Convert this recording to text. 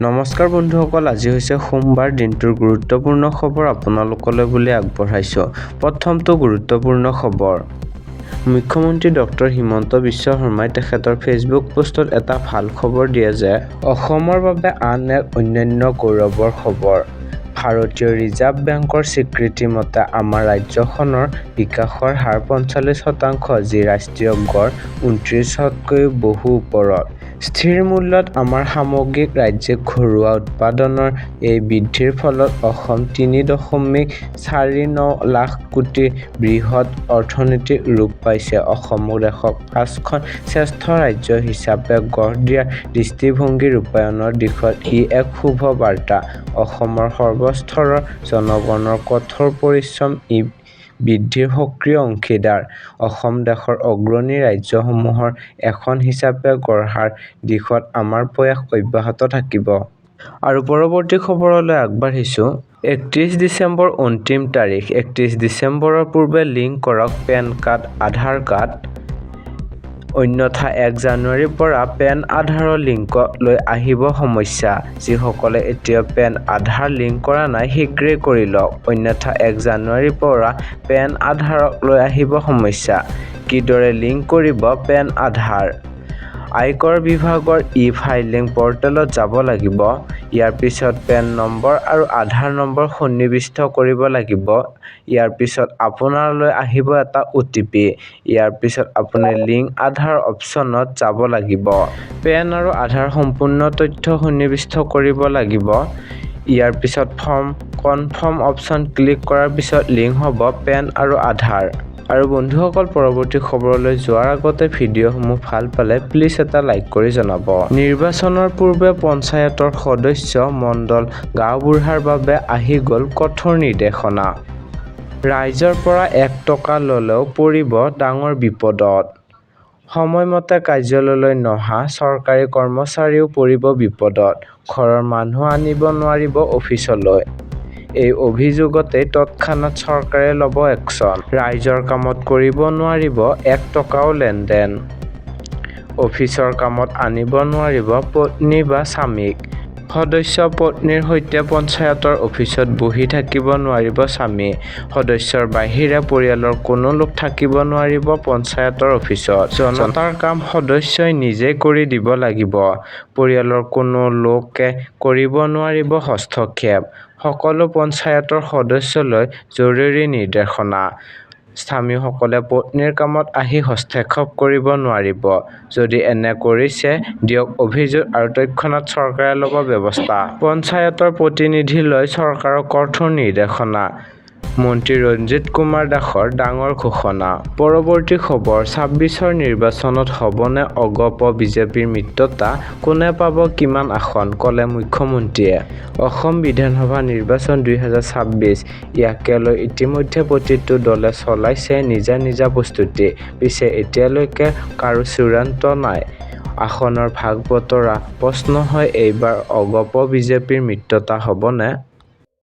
নমস্কাৰ বন্ধুসকল, আজি হৈছে সোমবাৰ। দিনটোৰ গুৰুত্বপূৰ্ণ খবৰ আপোনালোকলৈ বুলি আগবঢ়াইছোঁ। প্ৰথমটো গুৰুত্বপূৰ্ণ খবৰ। মুখ্যমন্ত্ৰী ডক্টৰ হিমন্ত বিশ্ব শৰ্মাই তেখেতৰ ফেচবুক পোষ্টত এটা ভাল খবৰ দিয়ে যে অসমৰ বাবে আন এক অনন্য গৌৰৱৰ খবৰ। ভাৰতীয় ৰিজাৰ্ভ বেংকৰ স্বীকৃতি মতে আমাৰ ৰাজ্যখনৰ বিকাশৰ হাৰ ৪৫%, যি ৰাষ্ট্ৰীয় গড় ২৯তকৈও বহু ওপৰত। স্থিৰ মূল্যত আমাৰ সামগ্ৰিক ৰাজ্যিক ঘৰুৱা উৎপাদনৰ এই বৃদ্ধিৰ ফলত অসম ৩.৪৯ লাখ কোটি বৃহৎ অৰ্থনৈতিক ৰূপ পাইছে। অসমক দেশৰ ৫খন শ্ৰেষ্ঠ ৰাজ্য হিচাপে গঢ় দিয়াৰ দৃষ্টিভংগী ৰূপায়ণৰ দিশত ই এক শুভ বাৰ্তা। অসমৰ সৰ্বস্তৰৰ জনগণৰ কঠোৰ পৰিশ্ৰম ই বৃদ্ধিৰ সক্ৰিয় অংশীদাৰ। অসম দেশৰ অগ্ৰণী ৰাজ্যসমূহৰ এখন হিচাপে গঢ়াৰ দিশত আমাৰ প্ৰয়াস অব্যাহত থাকিব। আৰু পৰৱৰ্তী খবৰলৈ আগবাঢ়িছোঁ। ৩১ ডিচেম্বৰ অন্তিম তাৰিখ। ৩১ ডিচেম্বৰৰ পূৰ্বে লিংক কৰক পেন কাৰ্ড, আধাৰ কাৰ্ড। অন্যথা ১ জানুৱাৰীৰ পৰা পেন আধাৰৰ লিংকক লৈ আহিব সমস্যা। যিসকলে এতিয়াও পেন আধাৰ লিংক কৰা নাই, শীঘ্ৰেই কৰি লওক। অন্যথা ১ জানুৱাৰীৰ পৰা পেন আধাৰক লৈ আহিব সমস্যা। কিদৰে লিংক কৰিব পেন আধাৰ? আয়কৰ বিভাগৰ ই-ফাইলিং পৰ্টেলত যাব লাগিব। ইয়াৰ পিছত পেন নম্বৰ আৰু আধাৰ নম্বৰ সন্নিবিষ্ট কৰিব লাগিব। ইয়াৰ পিছত আপোনালৈ আহিব এটা OTP। ইয়াৰ পিছত আপুনি লিংক আধাৰ অপচনত যাব লাগিব। পেন আৰু আধাৰ সম্পূৰ্ণ তথ্য সন্নিবিষ্ট কৰিব লাগিব। ইয়াৰ পিছত কনফাৰ্ম অপচন ক্লিক কৰাৰ পিছত লিংক হ'ব পেন আৰু আধাৰ। আৰু বন্ধুসকল, পৰৱৰ্তী খবৰলৈ যোৱাৰ আগতে ভিডিঅ'সমূহ ভাল পালে প্লিজ এটা লাইক কৰি জনাব। নিৰ্বাচনৰ পূৰ্বে পঞ্চায়তৰ সদস্য, মণ্ডল, গাঁওবুঢ়াৰ বাবে আহি গ'ল কঠোৰ নিৰ্দেশনা। ৰাইজৰ পৰা ১ টকা ল'লেও পৰিব ডাঙৰ বিপদত। সময়মতে কাৰ্যালয়লৈ নহা চৰকাৰী কৰ্মচাৰীও পৰিব বিপদত। ঘৰৰ মানুহ আনিব নোৱাৰিব অফিচলৈ। এই অভিযোগতেই তৎক্ষণাত চৰকাৰে ল'ব একচন। ৰাইজৰ কামত কৰিব নোৱাৰিব ১ টকাও লেনদেন। অফিচৰ কামত আনিব নোৱাৰিব পত্নী বা স্বামীক। সদস্য পত্নীৰ সৈতে পঞ্চায়তৰ অফিচত বহি থাকিব নোৱাৰিব স্বামী। সদস্যৰ বাহিৰে পৰিয়ালৰ কোনো লোক থাকিব নোৱাৰিব পঞ্চায়তৰ অফিচত। জনতাৰ কাম সদস্যই নিজেই কৰি দিব লাগিব। পৰিয়ালৰ কোনো লোকে কৰিব নোৱাৰিব হস্তক্ষেপ। সকলো পঞ্চায়তৰ সদস্যলৈ জৰুৰী নিৰ্দেশনা। স্বামীসকলে পত্নীৰ কামত আহি হস্তক্ষেপ কৰিব নোৱাৰিব। যদি এনে কৰিছে দিয়ক অভিযোগ আৰু তৎক্ষণাত চৰকাৰে ল'ব ব্যৱস্থা। পঞ্চায়তৰ প্ৰতিনিধিলৈ চৰকাৰৰ কঠোৰ নিৰ্দেশনা। মন্ত্ৰী ৰঞ্জিত কুমাৰ দাসৰ ডাঙৰ ঘোষণা। পৰৱৰ্তী খবৰ। ২৬ৰ নিৰ্বাচনত হ'বনে অগপ বিজেপিৰ মিত্ৰতা? কোনে পাব কিমান আসন? ক'লে মুখ্যমন্ত্ৰীয়ে। অসম বিধানসভা নিৰ্বাচন ২০২৬। ইয়াকে লৈ ইতিমধ্যে প্ৰতিটো দলে চলাইছে নিজা নিজা প্ৰস্তুতি। পিছে এতিয়ালৈকে কাৰো চূড়ান্ত নাই আসনৰ ভাগ বতৰা। প্ৰশ্ন হয় এইবাৰ অগপ বিজেপিৰ মিত্ৰতা হ'বনে?